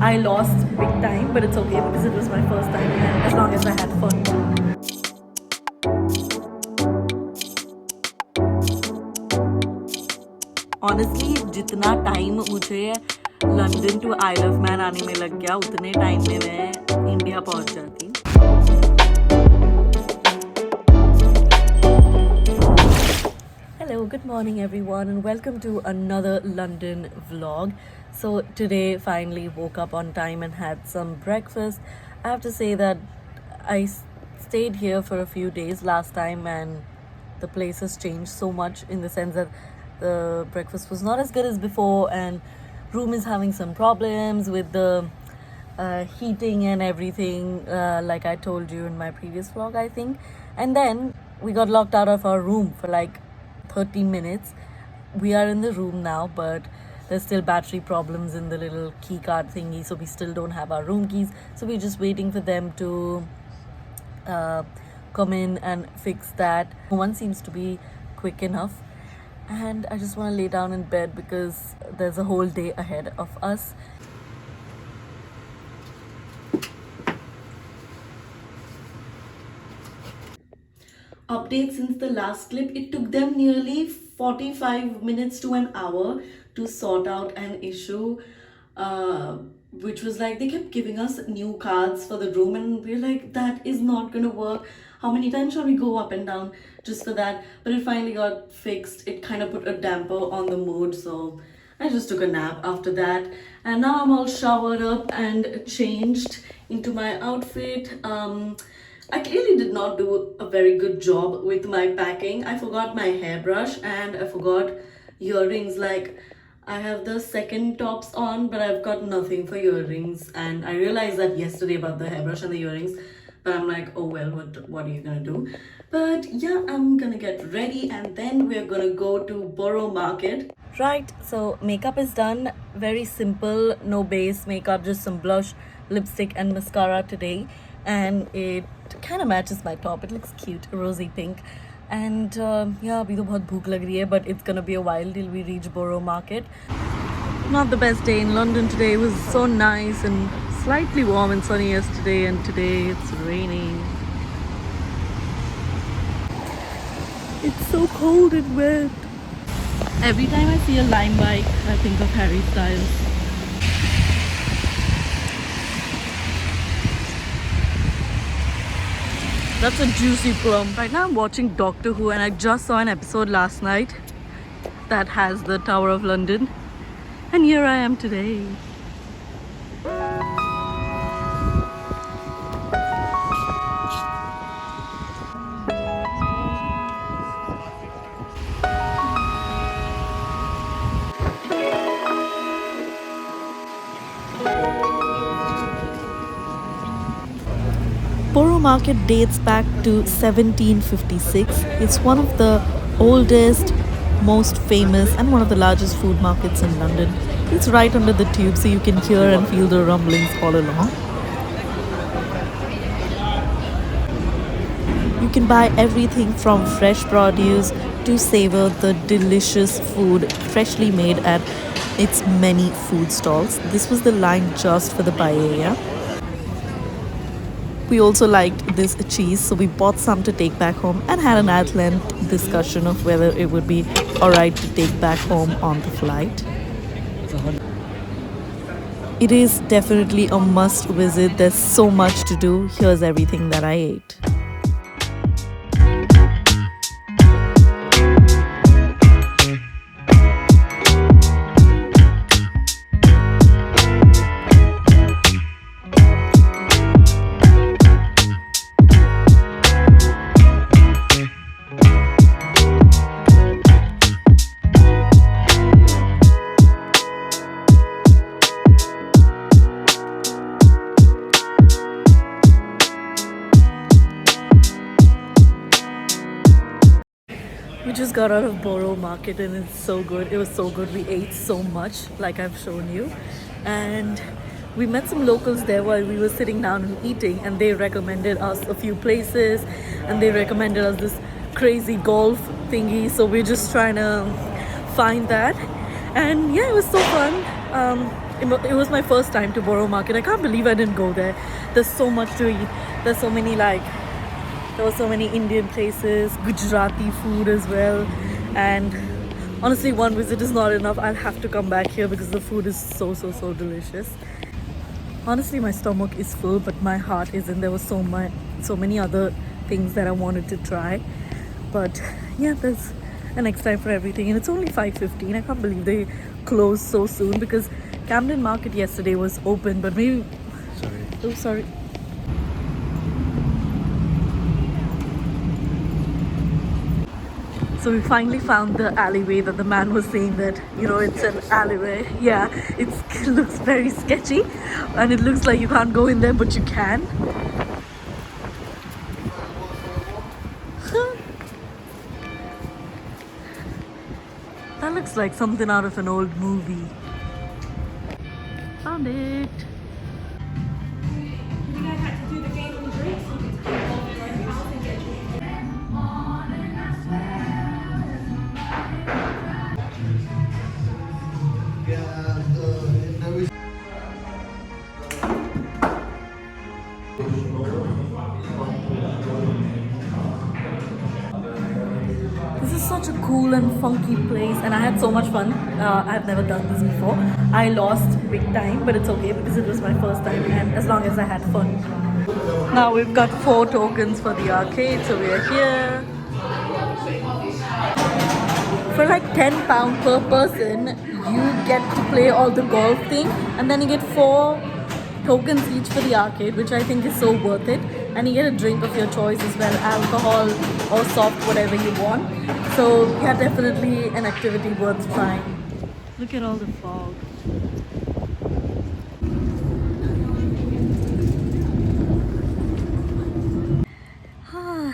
I lost big time, but it's okay because it was my first time and as long as I had fun. Honestly, जितना time मुझे London to Isle of Man आने में लग गया उतने time में मैं India पहुंच जाती. Hello, good morning everyone and welcome to another London vlog. So today finally woke up on time and had some breakfast. I have to say that I stayed here for a few days last time and the place has changed so much in the sense that the breakfast was not as good as before and room is having some problems with the heating and everything, like I told you in my previous vlog, I think. And then we got locked out of our room for like 30 minutes. We are in the room now, but there's still battery problems in the little key card thingy, so we still don't have our room keys. So we're just waiting for them to come in and fix that. One seems to be quick enough, and I just want to lay down in bed because there's a whole day ahead of us. Update since the last clip, it took them nearly 45 minutes to an hour to sort out an issue, which was like they kept giving us new cards for the room and we're like, that is not gonna work. How many times shall we go up and down just for that? But it finally got fixed. It kind of put a damper on the mood, so I just took a nap after that, and now I'm all showered up and changed into my outfit. I clearly did not do a very good job with my packing. I forgot my hairbrush and I forgot earrings. Like, I have the second tops on, but I've got nothing for earrings. And I realized that yesterday about the hairbrush and the earrings, but I'm like, oh well, what are you gonna do? But yeah, I'm gonna get ready and then we're gonna go to Borough Market. Right, so makeup is done. Very simple, no base makeup, just some blush, lipstick and mascara today. And it kind of matches my top. It looks cute, rosy pink. And yeah, abhi to bahut bhook lag rahi hai, but it's gonna be a while till we reach Borough Market. Not the best day in London today. It was so nice and slightly warm and sunny yesterday, and today it's raining. It's so cold and wet. Every time I see a Lime bike, I think of Harry Styles. That's a juicy plum. Right now I'm watching Doctor Who and I just saw an episode last night that has the Tower of London. And here I am today. Borough Market dates back to 1756. It's one of the oldest, most famous and one of the largest food markets in London. It's right under the tube so you can hear and feel the rumblings all along. You can buy everything from fresh produce to savor the delicious food freshly made at its many food stalls. This was the line just for the paella. We also liked this cheese, so we bought some to take back home and had an at-length discussion of whether it would be alright to take back home on the flight. It is definitely a must visit. There's so much to do. Here's everything that I ate. We just got out of Borough Market and it's so good. It was so good. We ate so much, like I've shown you. And we met some locals there while we were sitting down and eating, and they recommended us a few places and they recommended us this crazy golf thingy. So we're just trying to find that. And yeah, it was so fun. it was my first time to Borough Market. I can't believe I didn't go there. There's so much to eat. There's so many like there were so many Indian places, Gujarati food as well, and honestly, one visit is not enough. I'll have to come back here because the food is so delicious. Honestly, my stomach is full, but my heart isn't. There was so many other things that I wanted to try, but yeah, there's a next time for everything, and it's only 5:15. I can't believe they closed so soon because Camden Market yesterday was open, but maybe. Sorry. Oh, sorry. So we finally found the alleyway that the man was saying that, it's an alleyway. Yeah, it looks very sketchy and it looks like you can't go in there, but you can. That looks like something out of an old movie. Found it. This is such a cool and funky place, and I had so much fun. I've never done this before. I lost big time, but it's okay because it was my first time, and as long as I had fun. Now we've got 4 tokens for the arcade, so we're here. For like £10 per person, you get to play all the golf thing, and then you get 4 tokens each for the arcade, which I think is so worth it. And you get a drink of your choice as well, alcohol or soft, whatever you want. So yeah, definitely an activity worth trying. Look at all the fog.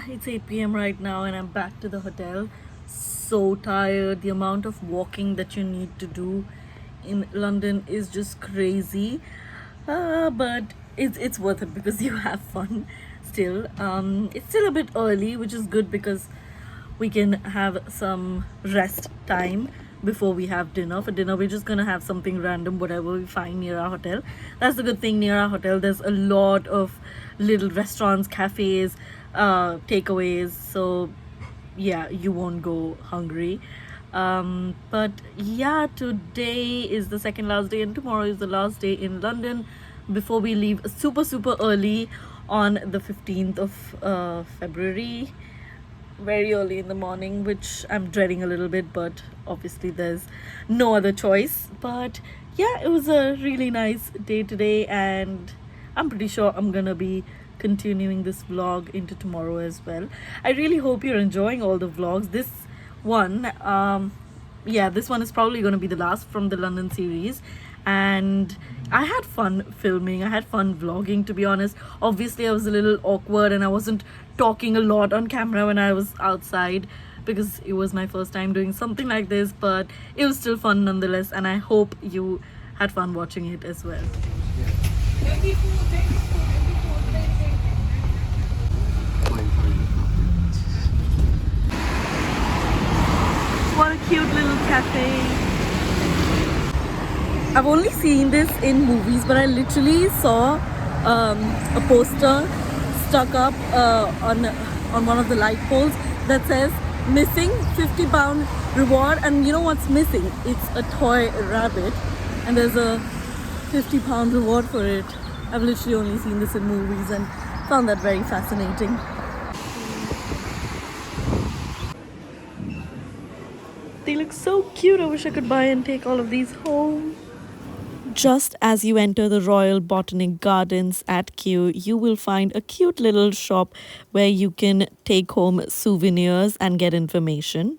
It's 8 p.m. right now and I'm back to the hotel. So tired. The amount of walking that you need to do in London is just crazy. But it's worth it because you have fun still. It's still a bit early, which is good because we can have some rest time before we have dinner. For dinner, we're just gonna have something random, whatever we find near our hotel. That's the good thing. Near our hotel, there's a lot of little restaurants, cafes, takeaways. So yeah, you won't go hungry. But yeah, today is the second last day and tomorrow is the last day in London before we leave super early on the 15th of February, very early in the morning, which I'm dreading a little bit, but obviously there's no other choice. But yeah, it was a really nice day today, and I'm pretty sure I'm gonna be continuing this vlog into tomorrow as well. I really hope you're enjoying all the vlogs. This one, yeah, this one is probably going to be the last from the London series, and I had fun filming. I had fun vlogging, to be honest. Obviously I was a little awkward and I wasn't talking a lot on camera when I was outside because it was my first time doing something like this, but it was still fun nonetheless, and I hope you had fun watching it as well. What a cute little cafe. I've only seen this in movies, but I literally saw a poster stuck up on one of the light poles that says missing £50 reward, and you know what's missing? It's a toy rabbit, and there's a £50 reward for it. I've literally only seen this in movies and found that very fascinating. They look so cute. I wish I could buy and take all of these home. Just as you enter the Royal Botanic Gardens at Kew, you will find a cute little shop where you can take home souvenirs and get information.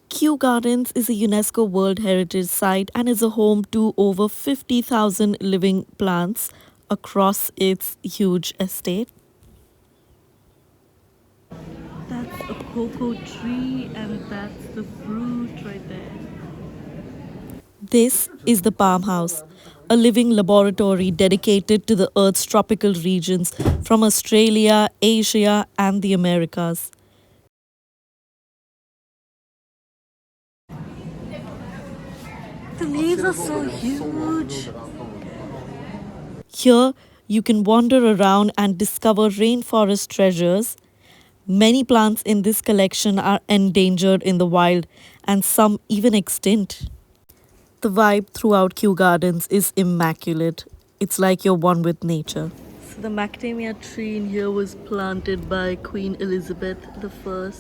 Kew Gardens is a UNESCO World Heritage Site and is a home to over 50,000 living plants across its huge estate. That's a cocoa tree and that's the fruit right there. This is the Palm House, a living laboratory dedicated to the Earth's tropical regions from Australia, Asia, and the Americas. The leaves are so huge. Here, you can wander around and discover rainforest treasures. Many plants in this collection are endangered in the wild and some even extinct. The vibe throughout Kew Gardens is immaculate. It's like you're one with nature. So the macadamia tree in here was planted by Queen Elizabeth I.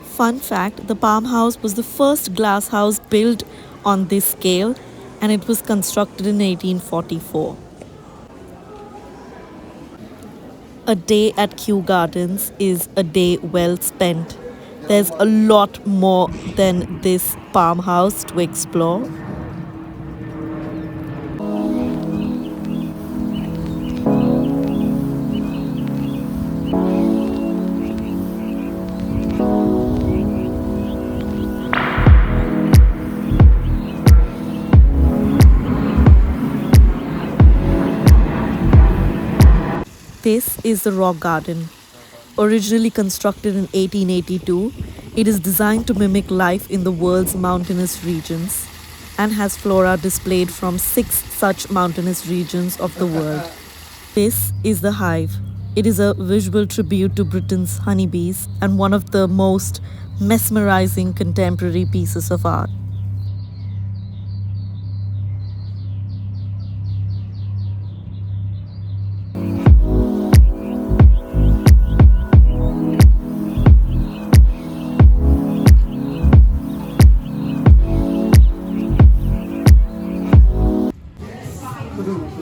Fun fact, the palm house was the first glass house built on this scale and it was constructed in 1844. A day at Kew Gardens is a day well spent. There's a lot more than this palm house to explore. This is the Rock Garden. Originally constructed in 1882, it is designed to mimic life in the world's mountainous regions and has flora displayed from 6 such mountainous regions of the world. This is the Hive. It is a visual tribute to Britain's honeybees and one of the most mesmerizing contemporary pieces of art.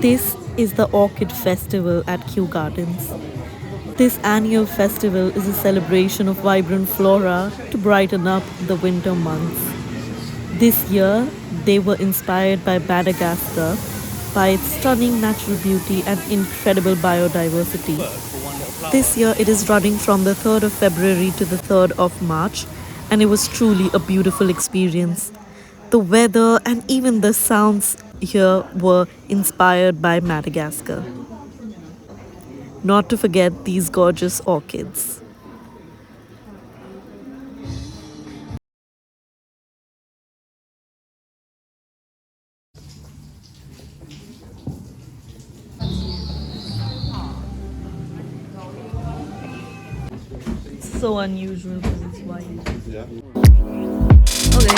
This is the Orchid Festival at Kew Gardens. This annual festival is a celebration of vibrant flora to brighten up the winter months. This year, they were inspired by Madagascar by its stunning natural beauty and incredible biodiversity. This year, it is running from the 3rd of February to the 3rd of March, and it was truly a beautiful experience. The weather and even the sounds here were inspired by Madagascar. Not to forget these gorgeous orchids. So unusual because it's white. Yeah. Okay.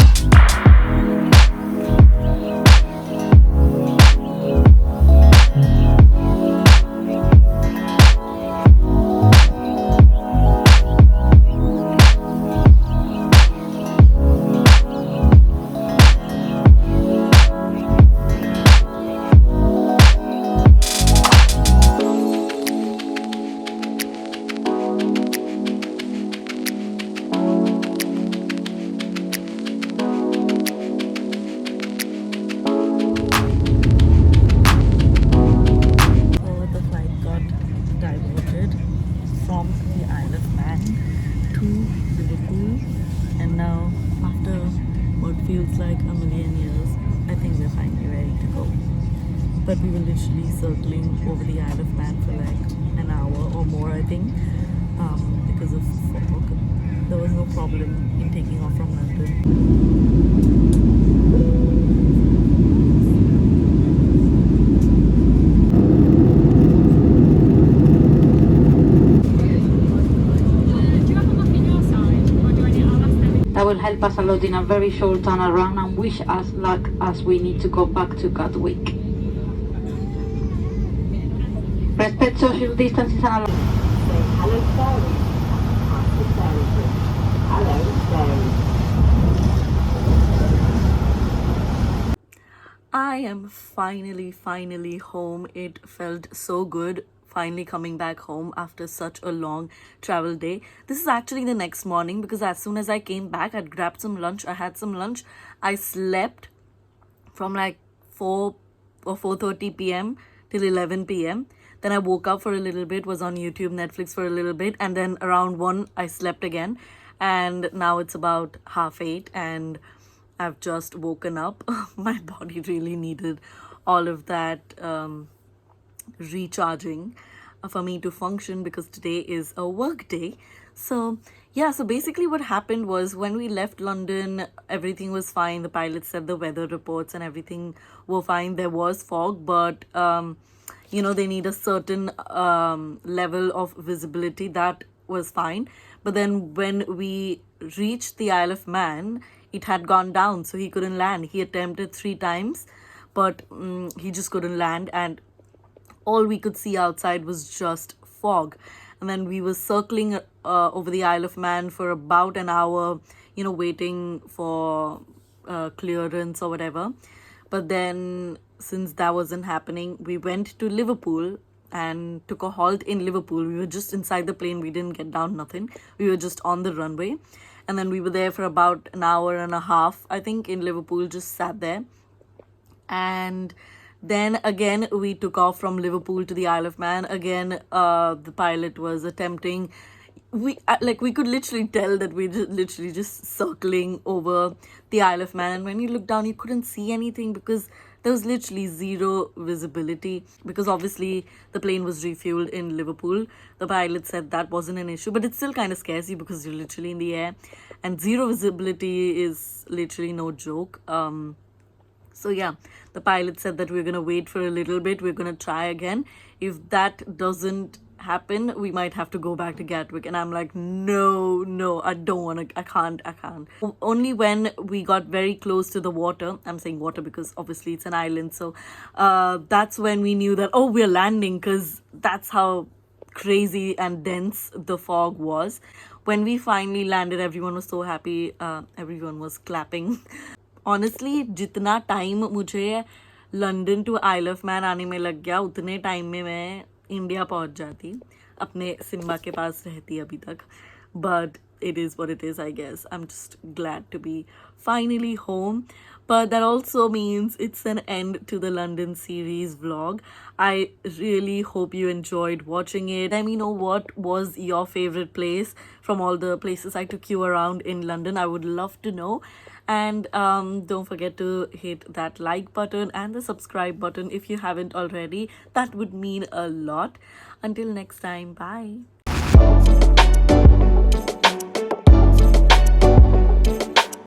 Feels like a million years. I think we're finally ready to go. But we were literally circling over the Isle of Man for like an hour or more, I think, because of fog. There was no problem in taking off from London. That will help us a lot in a very short turnaround and wish us luck as we need to go back to Gatwick. Respect social distances and hello ferry. Hello ferry. I am finally home. It felt so good finally coming back home after such a long travel day. This is actually the next morning because as soon as I came back, I'd grabbed some lunch. I had some lunch. I slept from like 4 or 4:30 p.m. till 11 p.m. Then I woke up for a little bit, was on YouTube, Netflix for a little bit, and then around 1 I slept again. And now it's about 7:30 and I've just woken up. My body really needed all of that recharging for me to function because today is a work day. So Yeah, so basically what happened was when we left London, everything was fine. The pilot said the weather reports and everything were fine. There was fog, but they need a certain level of visibility. That was fine. But then when we reached the Isle of Man, it had gone down, so he couldn't land. He attempted 3 times, but he just couldn't land, and all we could see outside was just fog. And then we were circling over the Isle of Man for about an hour, waiting for clearance or whatever. But then, since that wasn't happening, we went to Liverpool and took a halt in Liverpool. We were just inside the plane, we didn't get down, nothing. We were just on the runway. And then we were there for about an hour and a half, I think, in Liverpool, just sat there. And then again we took off from Liverpool to the Isle of Man. Again, the pilot was attempting, we could literally tell that we literally just circling over the Isle of Man, and when you look down you couldn't see anything because there was literally zero visibility, because obviously the plane was refueled in Liverpool. The pilot said that wasn't an issue, but it still kind of scares you because you're literally in the air, and zero visibility is literally no joke. So yeah, the pilot said that we're gonna wait for a little bit, we're gonna try again. If that doesn't happen, we might have to go back to Gatwick. And I'm like, no, I don't want to, I can't. Only when we got very close to the water, I'm saying water because obviously it's an island, so that's when we knew that, oh, we're landing, because that's how crazy and dense the fog was. When we finally landed, everyone was so happy, everyone was clapping. Honestly जितना time मुझे London to Isle of Man आने में लग गया, उतने time में मैं India पहुंच जाती, अपने सिम्बा के पास रहती अभी तक. But it is what it is, I guess. I'm just glad to be finally home. But that also means it's an end to the London series vlog. I really hope you enjoyed watching it. Let me know what was your favorite place from all the places I took you around in London. I would love to know. And don't forget to hit that like button and the subscribe button if you haven't already. That would mean a lot. Until next time, bye.